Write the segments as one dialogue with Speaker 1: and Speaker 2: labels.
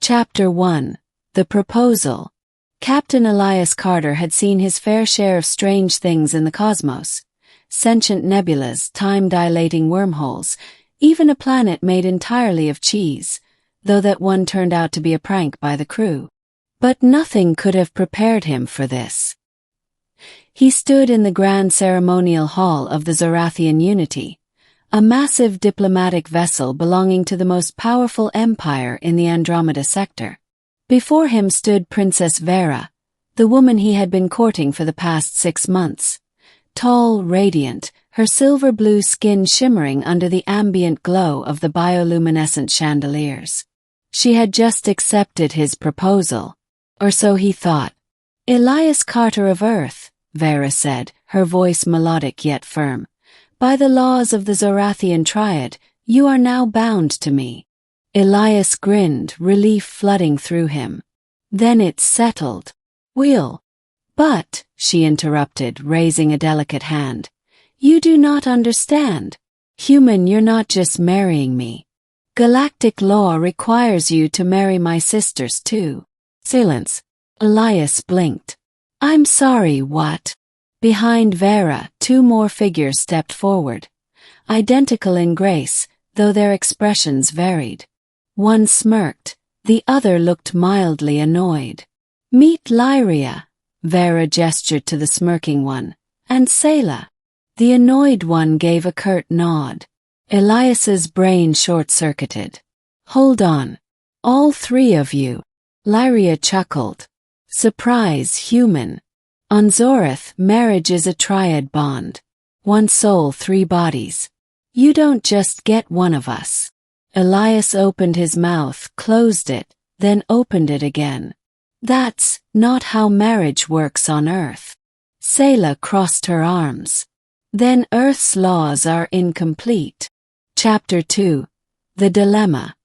Speaker 1: Chapter 1. The Proposal. Captain Elias Carter had seen his fair share of strange things in the cosmos. Sentient nebulas, time-dilating wormholes, even a planet made entirely of cheese, though that one turned out to be a prank by the crew. But nothing could have prepared him for this. He stood in the grand ceremonial hall of the Zorathian Unity, a massive diplomatic vessel belonging to the most powerful empire in the Andromeda sector. Before him stood Princess Veyra, the woman he had been courting for the past 6 months. Tall, radiant, her silver-blue skin shimmering under the ambient glow of the bioluminescent chandeliers. She had just accepted his proposal, or so he thought. "Elias Carter of Earth," Veyra said, her voice melodic yet firm. "By the laws of the Zorathian Triad, you are now bound to me." Elias grinned, relief flooding through him. "Then it's settled. We'll—" "But," she interrupted, raising a delicate hand, "you do not understand. Human, you're not just marrying me. Galactic law requires you to marry my sisters too." Silence. Elias blinked. "I'm sorry, what?" Behind Veyra, 2 more figures stepped forward, identical in grace, though their expressions varied. One smirked, the other looked mildly annoyed. "Meet Lyria," Veyra gestured to the smirking one, "and Sayla." The annoyed one gave a curt nod. Elias's brain short-circuited. "Hold on. All 3 of you." Lyria chuckled. "Surprise, human. On Zorath, marriage is a triad bond. 1 soul, 3 bodies. You don't just get one of us." Elias opened his mouth, closed it, then opened it again. "That's not how marriage works on Earth." Sayla crossed her arms. "Then Earth's laws are incomplete." Chapter 2. The Dilemma.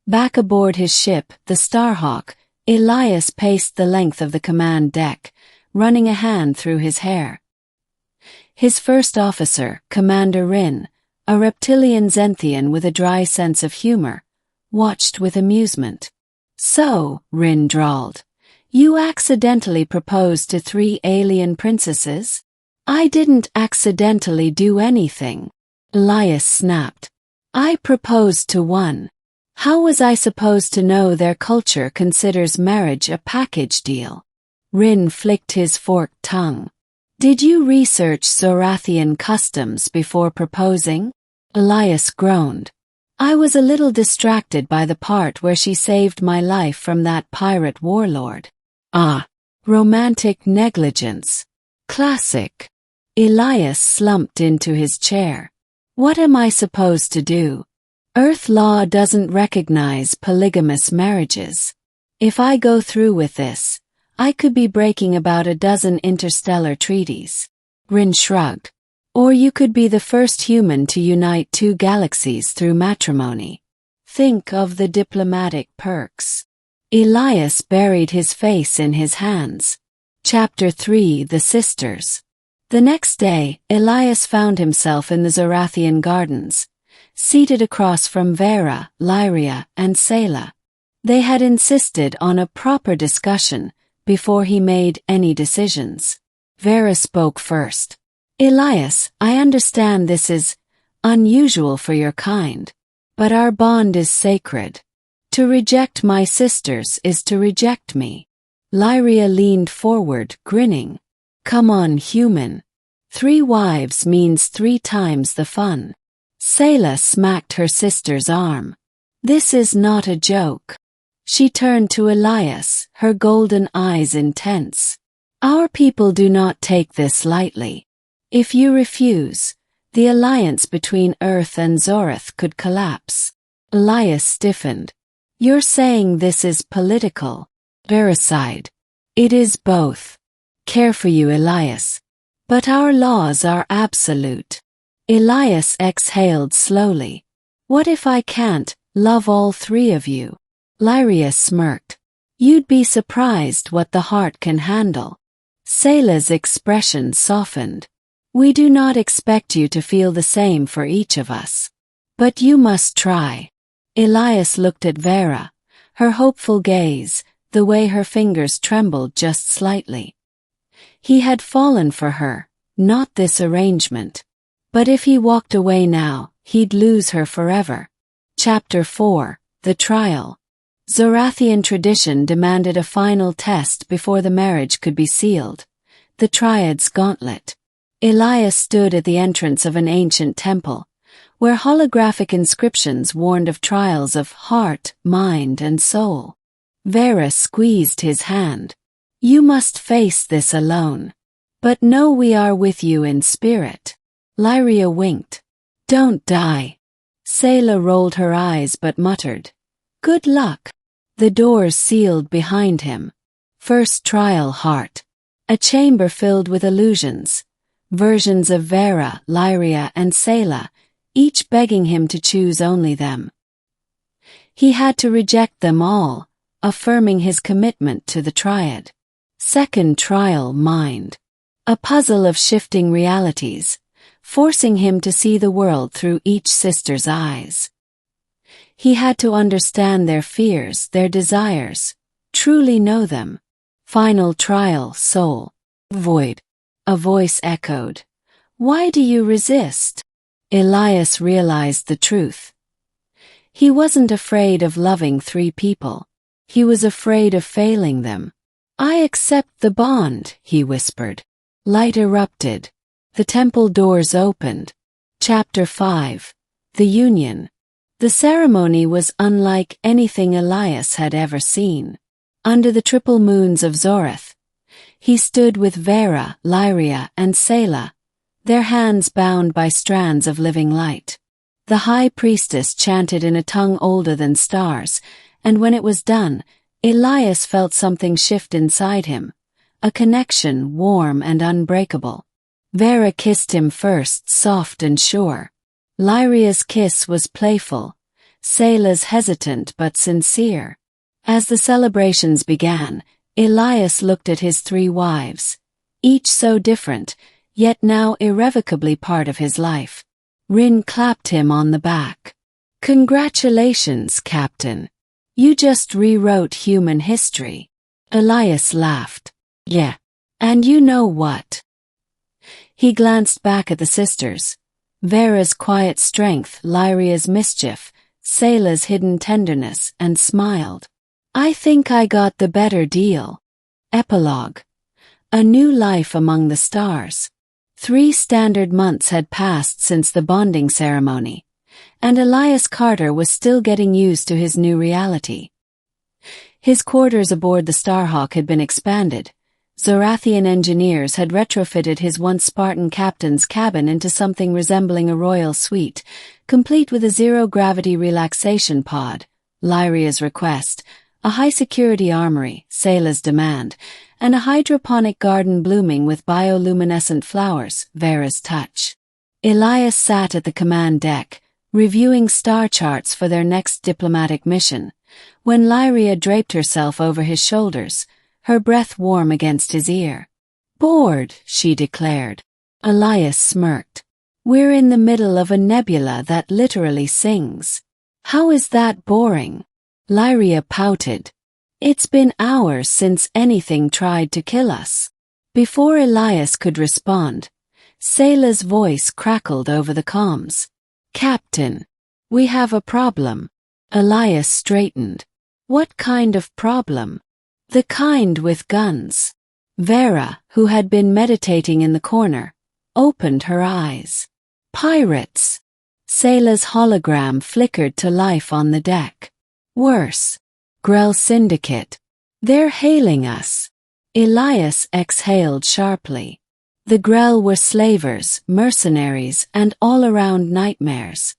Speaker 1: Back aboard his ship, the Starhawk, Elias paced the length of the command deck, running a hand through his hair. His first officer, Commander Rin, a reptilian Zenthian with a dry sense of humor, watched with amusement. "So," Rin drawled, "you accidentally proposed to 3 alien princesses?" "I didn't accidentally do anything," Elias snapped. "I proposed to 1. How was I supposed to know their culture considers marriage a package deal?" Rin flicked his forked tongue. "Did you research Zorathian customs before proposing?" Elias groaned. "I was a little distracted by the part where she saved my life from that pirate warlord." "Ah, romantic negligence. Classic." Elias slumped into his chair. "What am I supposed to do? Earth law doesn't recognize polygamous marriages. If I go through with this, I could be breaking about 12 interstellar treaties." Rin shrugged. "Or you could be the first human to unite 2 galaxies through matrimony. Think of the diplomatic perks." Elias buried his face in his hands. Chapter 3. The Sisters. The next day, Elias found himself in the Zorathian Gardens, seated across from Veyra, Lyria, and Sayla. They had insisted on a proper discussion before he made any decisions. Veyra spoke first. "Elias, I understand this is unusual for your kind, but our bond is sacred. To reject my sisters is to reject me." Lyria leaned forward, grinning. "Come on, human. 3 wives means 3 times the fun." Sayla smacked her sister's arm. "This is not a joke." She turned to Elias, her golden eyes intense. "Our people do not take this lightly. If you refuse, the alliance between Earth and Zorath could collapse." Elias stiffened. "You're saying this is political?" Veyra sighed. "It is both. Care for you, Elias. But our laws are absolute." Elias exhaled slowly. "What if I can't love all 3 of you?" Lyria smirked. "You'd be surprised what the heart can handle." Sayla's expression softened. "We do not expect you to feel the same for each of us. But you must try." Elias looked at Veyra, her hopeful gaze, the way her fingers trembled just slightly. He had fallen for her, not this arrangement. But if he walked away now, he'd lose her forever. Chapter 4, The Trial. Zorathian tradition demanded a final test before the marriage could be sealed. The Triad's gauntlet. Elias stood at the entrance of an ancient temple, where holographic inscriptions warned of trials of heart, mind, and soul. Veyra squeezed his hand. You must face this alone. But know we are with you in spirit. Lyria winked. Don't die. Sayla rolled her eyes but muttered. Good luck. The doors sealed behind him. First trial heart. A chamber filled with illusions. Versions of Veyra, Lyria, and Sayla, each begging him to choose only them. He had to reject them all, affirming his commitment to the Triad. Second trial mind. A puzzle of shifting realities, forcing him to see the world through each sister's eyes. He had to understand their fears, their desires, truly know them. Final trial soul. Void. A voice echoed. Why do you resist? Elias realized the truth. He wasn't afraid of loving 3 people. He was afraid of failing them. I accept the bond, he whispered. Light erupted. The temple doors opened. Chapter 5. The Union. The ceremony was unlike anything Elias had ever seen. Under the triple moons of Zorath, he stood with Veyra, Lyria, and Sayla, their hands bound by strands of living light. The high priestess chanted in a tongue older than stars, and when it was done, Elias felt something shift inside him, a connection warm and unbreakable. Veyra kissed him first, soft and sure. Lyria's kiss was playful, Sayla's hesitant but sincere. As the celebrations began, Elias looked at his 3 wives, each so different, yet now irrevocably part of his life. Rin clapped him on the back. Congratulations, Captain. You just rewrote human history. Elias laughed. Yeah. And you know what? He glanced back at the sisters. Veyra's quiet strength, Lyria's mischief, Sayla's hidden tenderness, and smiled. I think I got the better deal. Epilogue. A new life among the stars. 3 standard months had passed since the bonding ceremony, and Elias Carter was still getting used to his new reality. His quarters aboard the Starhawk had been expanded. Zorathian engineers had retrofitted his once Spartan captain's cabin into something resembling a royal suite, complete with a zero-gravity relaxation pod, Lyria's request, a high-security armory, Sayla's demand, and a hydroponic garden blooming with bioluminescent flowers, Veyra's touch. Elias sat at the command deck, reviewing star charts for their next diplomatic mission, when Lyria draped herself over his shoulders, her breath warm against his ear. Bored, she declared. Elias smirked. We're in the middle of a nebula that literally sings. How is that boring? Lyria pouted. It's been hours since anything tried to kill us. Before Elias could respond, Sayla's voice crackled over the comms. Captain, we have a problem. Elias straightened. What kind of problem? The kind with guns. Veyra, who had been meditating in the corner, opened her eyes. Pirates. Sayla's hologram flickered to life on the deck. Worse. Grell Syndicate. They're hailing us. Elias exhaled sharply. The Grell were slavers, mercenaries, and all-around nightmares.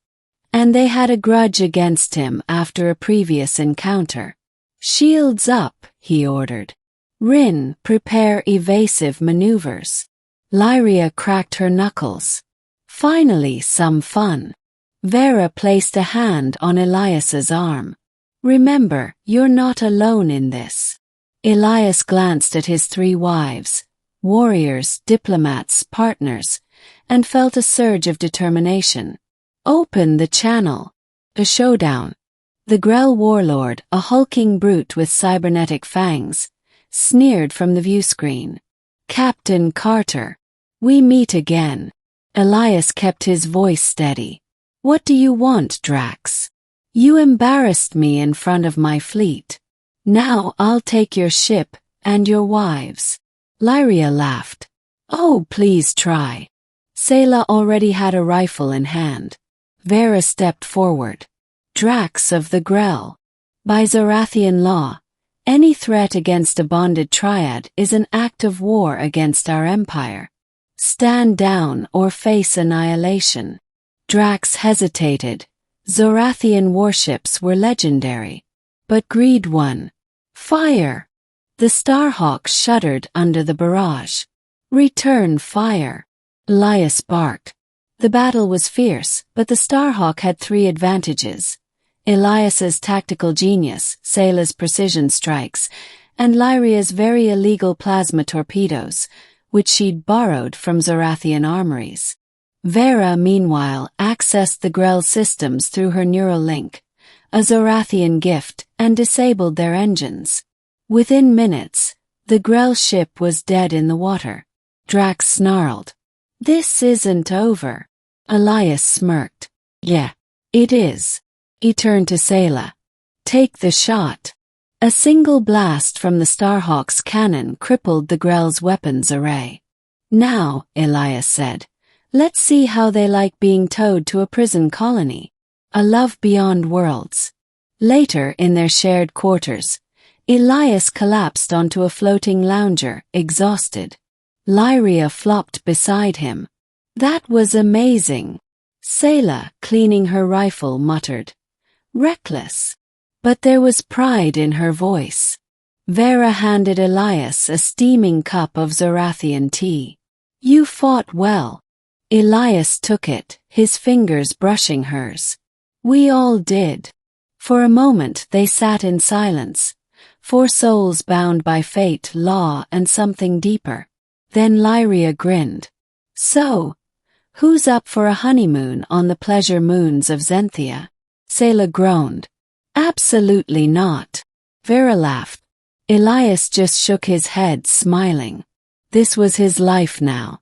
Speaker 1: And they had a grudge against him after a previous encounter. Shields up, he ordered. Rin, prepare evasive maneuvers. Lyria cracked her knuckles. Finally, some fun. Veyra placed a hand on Elias's arm. Remember, you're not alone in this. Elias glanced at his 3 wives, warriors, diplomats, partners, and felt a surge of determination. Open the channel. A showdown. The Grell warlord, a hulking brute with cybernetic fangs, sneered from the viewscreen. Captain Carter. We meet again. Elias kept his voice steady. What do you want, Drax? You embarrassed me in front of my fleet. Now I'll take your ship, and your wives. Lyria laughed. Oh, please try. Sayla already had a rifle in hand. Veyra stepped forward. Drax of the Grell. By Zorathian law, any threat against a bonded Triad is an act of war against our empire. Stand down or face annihilation. Drax hesitated. Zorathian warships were legendary. But greed won. Fire! The Starhawk shuddered under the barrage. Return fire! Elias barked. The battle was fierce, but the Starhawk had 3 advantages. Elias's tactical genius, Sayla's precision strikes, and Lyria's very illegal plasma torpedoes, which she'd borrowed from Zorathian armories. Veyra, meanwhile, accessed the Grell systems through her neural link, a Zorathian gift, and disabled their engines. Within minutes, the Grell ship was dead in the water. Drax snarled. This isn't over. Elias smirked. Yeah, it is. He turned to Sayla. Take the shot. A single blast from the Starhawk's cannon crippled the Grell's weapons array. Now, Elias said, let's see how they like being towed to a prison colony. A love beyond worlds. Later, in their shared quarters, Elias collapsed onto a floating lounger, exhausted. Lyria flopped beside him. That was amazing. Sayla, cleaning her rifle, muttered. Reckless. But there was pride in her voice. Veyra handed Elias a steaming cup of Zorathian tea. You fought well. Elias took it, his fingers brushing hers. We all did. For a moment they sat in silence, 4 souls bound by fate, law, and something deeper. Then Lyria grinned. So, who's up for a honeymoon on the pleasure moons of Zenthia? Sayla groaned. Absolutely not. Veyra laughed. Elias just shook his head, smiling. This was his life now.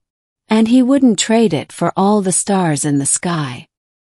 Speaker 1: And he wouldn't trade it for all the stars in the sky.